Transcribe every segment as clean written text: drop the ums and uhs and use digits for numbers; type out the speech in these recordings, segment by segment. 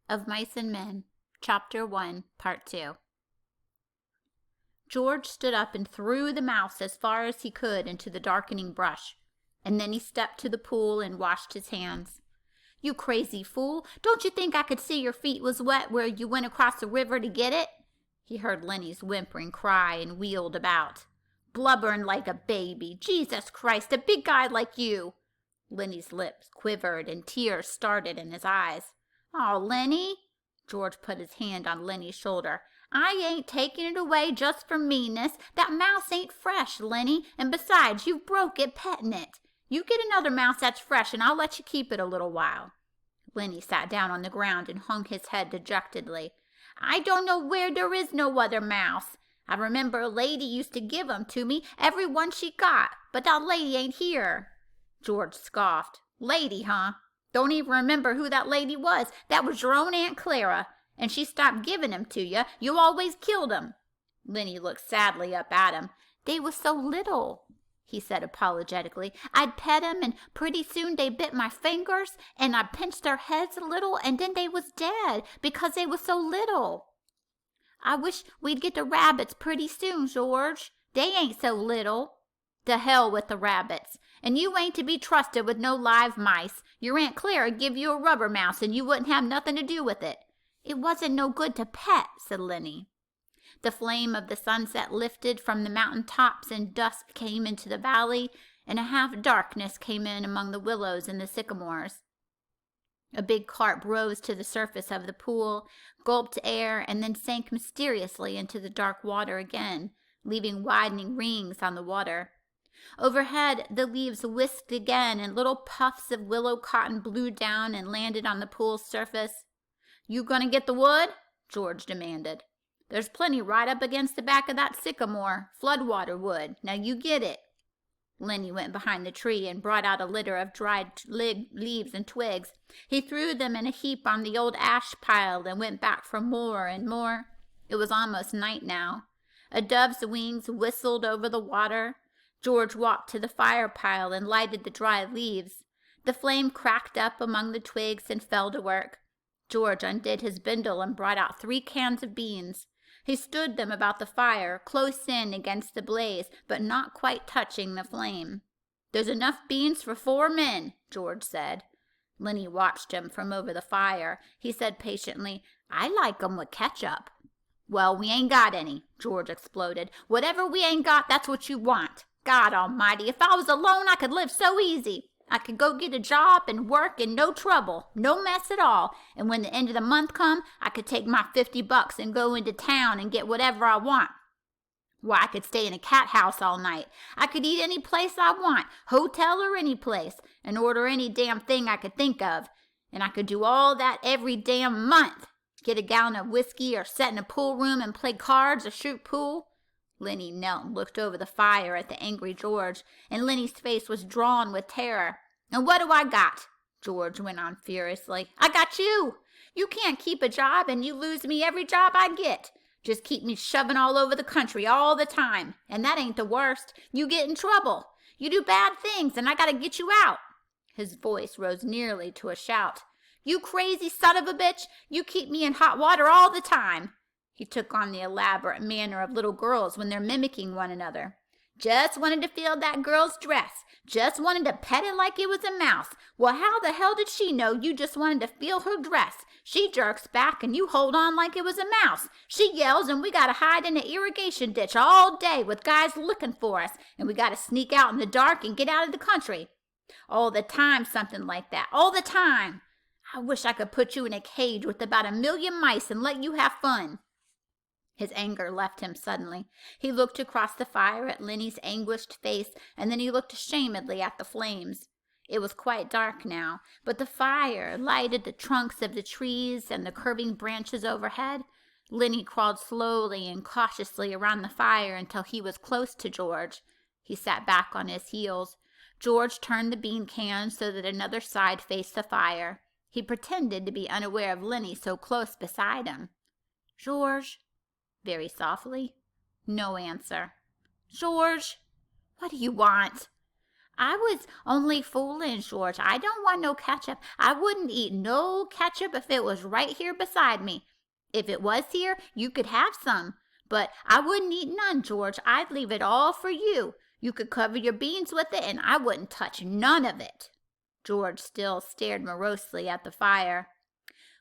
of Mice and Men, Chapter 1, Part 2. George stood up and threw the mouse as far as he could into the darkening brush, and then he stepped to the pool and washed his hands. "You crazy fool! Don't you think I could see your feet was wet where you went across the river to get it?" He heard Lennie's whimpering cry and wheeled about. "Blubbering like a baby! Jesus Christ, a big guy like you!" Lennie's lips quivered and tears started in his eyes. "Oh, Lennie!" George put his hand on Lennie's shoulder. "I ain't taking it away just for meanness. That mouse ain't fresh, Lennie, and besides, you've broke it petting it. You get another mouse that's fresh, and I'll let you keep it a little while." Lennie sat down on the ground and hung his head dejectedly. "I don't know where there is no other mouse. I remember a lady used to give 'em to me, every one she got, but that lady ain't here." George scoffed. "Lady, huh? Don't even remember who that lady was. That was your own Aunt Clara, and she stopped giving 'em to you. You always killed 'em." Lennie looked sadly up at him. "They was so little," he said apologetically. "I'd pet 'em, and pretty soon they bit my fingers, and I pinched their heads a little, and then they was dead because they was so little. I wish we'd get the rabbits pretty soon, George. They ain't so little." "To hell with the rabbits. And you ain't to be trusted with no live mice. Your Aunt Clara'd give you a rubber mouse, and you wouldn't have nothing to do with it." "It wasn't no good to pet," said Lennie. The flame of the sunset lifted from the mountain tops, and dusk came into the valley, and a half-darkness came in among the willows and the sycamores. A big carp rose to the surface of the pool, gulped air, and then sank mysteriously into the dark water again, leaving widening rings on the water. Overhead, the leaves whisked again, and little puffs of willow cotton blew down and landed on the pool's surface. "You gonna get the wood?" George demanded. "There's plenty right up against the back of that sycamore, floodwater wood. Now you get it." Lennie went behind the tree and brought out a litter of dried leaves and twigs. He threw them in a heap on the old ash pile and went back for more and more. It was almost night now. A dove's wings whistled over the water. George walked to the fire pile and lighted the dry leaves. The flame cracked up among the twigs and fell to work. George undid his bindle and brought out 3 cans of beans. He stood them about the fire, close in against the blaze, but not quite touching the flame. "There's enough beans for 4 men, George said. Lennie watched him from over the fire. He said patiently, "I like 'em with ketchup." "Well, we ain't got any," George exploded. "Whatever we ain't got, that's what you want. God almighty, if I was alone, I could live so easy. I could go get a job and work and no trouble, no mess at all. And when the end of the month come, I could take my $50 and go into town and get whatever I want. Why, I could stay in a cat house all night. I could eat any place I want, hotel or any place, and order any damn thing I could think of. And I could do all that every damn month. Get a gallon of whiskey or sit in a pool room and play cards or shoot pool." Lennie knelt and looked over the fire at the angry George, and Lennie's face was drawn with terror. "And what do I got?" George went on furiously. "I got you. You can't keep a job, and you lose me every job I get. Just keep me shoving all over the country all the time. And that ain't the worst. You get in trouble. You do bad things, and I gotta get you out." His voice rose nearly to a shout. "You crazy son of a bitch. You keep me in hot water all the time." He took on the elaborate manner of little girls when they're mimicking one another. "Just wanted to feel that girl's dress. Just wanted to pet it like it was a mouse. Well, how the hell did she know you just wanted to feel her dress? She jerks back and you hold on like it was a mouse. She yells and we gotta hide in an irrigation ditch all day with guys looking for us, and we gotta sneak out in the dark and get out of the country. All the time something like that. All the time. I wish I could put you in a cage with about 1,000,000 mice and let you have fun." His anger left him suddenly. He looked across the fire at Lennie's anguished face, and then he looked ashamedly at the flames. It was quite dark now, but the fire lighted the trunks of the trees and the curving branches overhead. Lennie crawled slowly and cautiously around the fire until he was close to George. He sat back on his heels. George turned the bean can so that another side faced the fire. He pretended to be unaware of Lennie so close beside him. "George," very softly. No answer. "George, what do you want?" I was only fooling, George. I don't want no ketchup. I wouldn't eat no ketchup if it was right here beside me. If it was here, you could have some. But I wouldn't eat none, George. I'd leave it all for you. You could cover your beans with it, and I wouldn't touch none of it. George still stared morosely at the fire.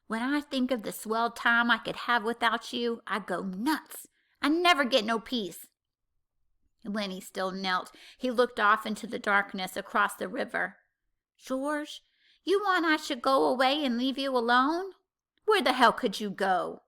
When I think of the swell time I could have without you, I go nuts. I never get no peace. Lennie still knelt. He looked off into the darkness across the river. George, you want I should go away and leave you alone? Where the hell could you go?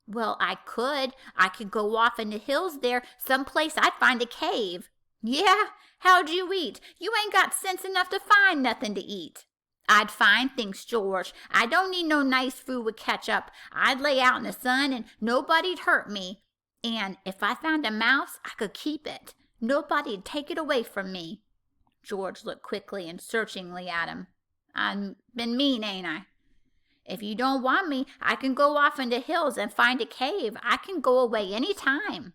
Well, I could. I could go off in the hills there, someplace I'd find a cave. Yeah? How'd you eat? You ain't got sense enough to find nothing to eat. I'd find things, George. I don't need no nice food with ketchup. I'd lay out in the sun and nobody'd hurt me. And if I found a mouse, I could keep it. Nobody'd take it away from me. George looked quickly and searchingly at him. I've been mean, ain't I? If you don't want me, I can go off in the hills and find a cave. I can go away any time.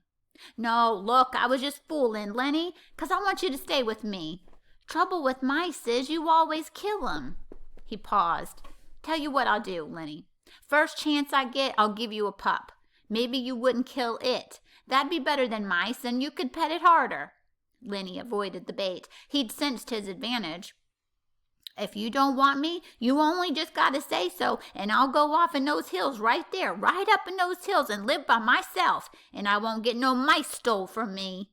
No, look, I was just fooling, Lennie, 'cause I want you to stay with me. Trouble with mice is you always kill 'em. He paused. Tell you what I'll do, Lennie. First chance I get, I'll give you a pup. Maybe you wouldn't kill it. That'd be better than mice, and you could pet it harder. Lennie avoided the bait. He'd sensed his advantage. If you don't want me, you only just gotta say so, and I'll go off in those hills right there, right up in those hills, and live by myself, and I won't get no mice stole from me.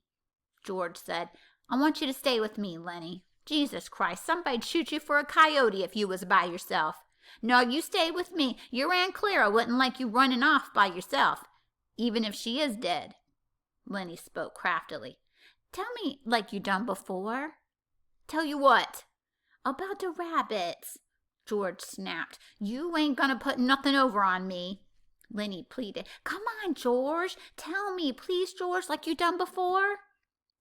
George said, I want you to stay with me, Lennie. Jesus Christ, somebody'd shoot you for a coyote if you was by yourself. No, you stay with me. Your Aunt Clara wouldn't like you running off by yourself, even if she is dead. Lennie spoke craftily. Tell me like you done before. Tell you what? About the rabbits. George snapped. You ain't gonna put nothing over on me. Lennie pleaded. Come on, George. Tell me, please, George, like you done before.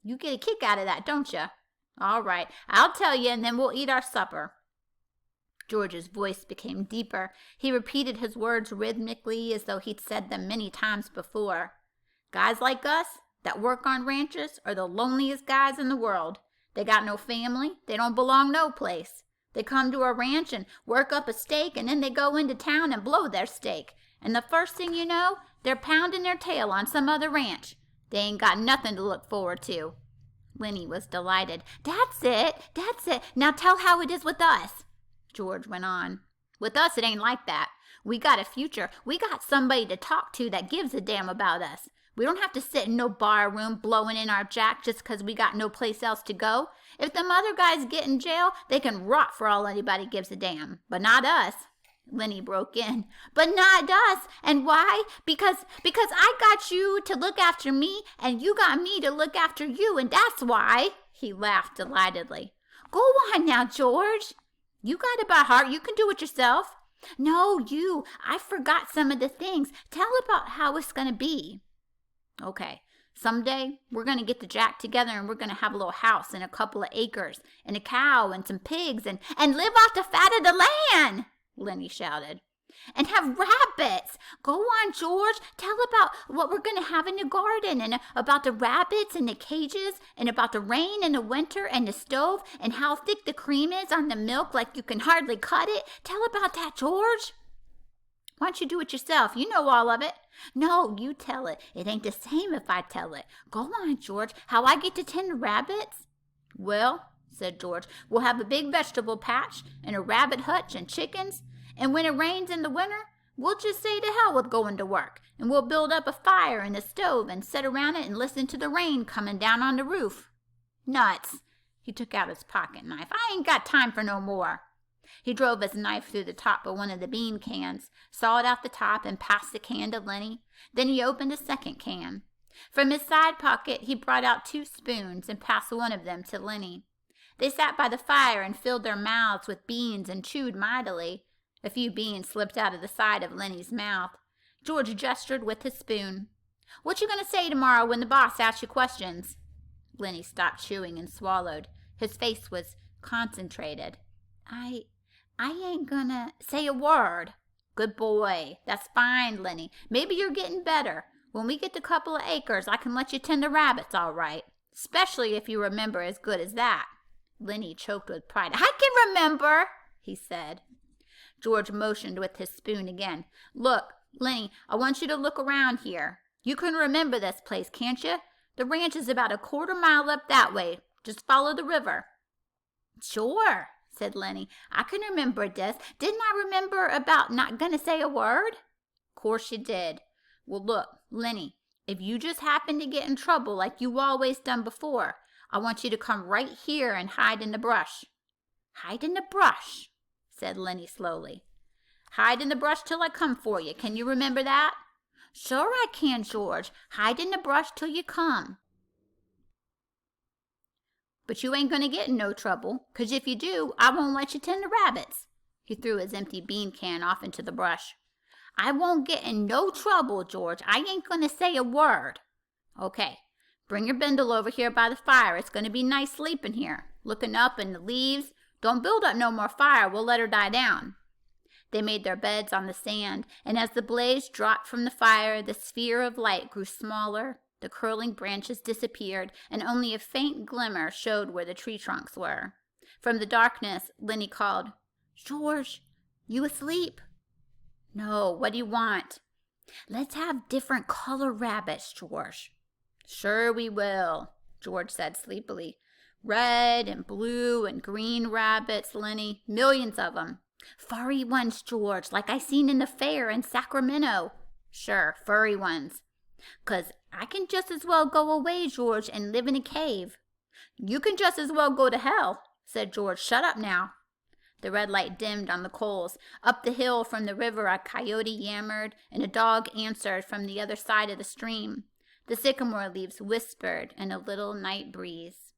You get a kick out of that, don't you? All right, I'll tell you, and then we'll eat our supper. George's voice became deeper. He repeated his words rhythmically as though he'd said them many times before. Guys like us that work on ranches are the loneliest guys in the world. They got no family. They don't belong no place. They come to a ranch and work up a stake, and then they go into town and blow their stake. And the first thing you know, they're pounding their tail on some other ranch. They ain't got nothing to look forward to. Lennie was delighted. That's it. That's it. Now tell how it is with us. George went on. With us, it ain't like that. We got a future. We got somebody to talk to that gives a damn about us. We don't have to sit in no bar room blowing in our jack just 'cause we got no place else to go. If them other guys get in jail, they can rot for all anybody gives a damn. But not us. Lennie broke in. But not us. And why? Because I got you to look after me, and you got me to look after you, and that's why. He laughed delightedly. Go on now, George. You got it by heart. You can do it yourself. No, you. I forgot some of the things. Tell about how it's going to be. Okay, someday we're going to get the jack together and we're going to have a little house and a couple of acres and a cow and some pigs and live off the fat of the land, Lennie shouted. And have rabbits. Go on, George. Tell about what we're going to have in the garden and about the rabbits and the cages and about the rain in the winter and the stove and how thick the cream is on the milk like you can hardly cut it. Tell about that, George. Why don't you do it yourself? You know all of it. No, you tell it. It ain't the same if I tell it. Go on, George. How I get to tend the rabbits? Well, said George, we'll have a big vegetable patch and a rabbit hutch and chickens. And when it rains in the winter, we'll just say to hell with going to work. And we'll build up a fire in the stove and sit around it and listen to the rain coming down on the roof. Nuts. He took out his pocket knife. I ain't got time for no more. He drove his knife through the top of one of the bean cans, sawed out the top, and passed the can to Lennie. Then he opened a second can. From his side pocket, he brought out 2 spoons and passed one of them to Lennie. They sat by the fire and filled their mouths with beans and chewed mightily. A few beans slipped out of the side of Lennie's mouth. George gestured with his spoon. What you gonna say tomorrow when the boss asks you questions? Lennie stopped chewing and swallowed. His face was concentrated. I ain't gonna say a word. Good boy. That's fine, Lennie. Maybe you're getting better. When we get the couple of acres, I can let you tend the rabbits all right. Especially if you remember as good as that. Lennie choked with pride. I can remember, he said. George motioned with his spoon again. Look, Lennie, I want you to look around here. You can remember this place, can't you? The ranch is about a quarter mile up that way. Just follow the river. Sure, said Lennie. I can remember this. Didn't I remember about not gonna say a word? Course you did. Well, look, Lennie, if you just happen to get in trouble like you always done before, I want you to come right here and hide in the brush. Hide in the brush, said Lennie slowly. Hide in the brush till I come for you. Can you remember that? Sure I can, George. Hide in the brush till you come. But you ain't going to get in no trouble, 'cause if you do, I won't let you tend the rabbits. He threw his empty bean can off into the brush. I won't get in no trouble, George. I ain't going to say a word. Okay, bring your bindle over here by the fire. It's going to be nice sleeping here, looking up in the leaves. Don't build up no more fire. We'll let her die down. They made their beds on the sand, and as the blaze dropped from the fire, the sphere of light grew smaller. The curling branches disappeared, and only a faint glimmer showed where the tree trunks were. From the darkness, Lennie called, George, you asleep? No, what do you want? Let's have different color rabbits, George. Sure we will, George said sleepily. Red and blue and green rabbits, Lennie, millions of them. Furry ones, George, like I seen in the fair in Sacramento. Sure, furry ones. 'Cause I can just as well go away, George, and live in a cave. You can just as well go to hell, said George. Shut up now. The red light dimmed on the coals. Up the hill from the river a coyote yammered, and a dog answered from the other side of the stream. The sycamore leaves whispered in a little night breeze.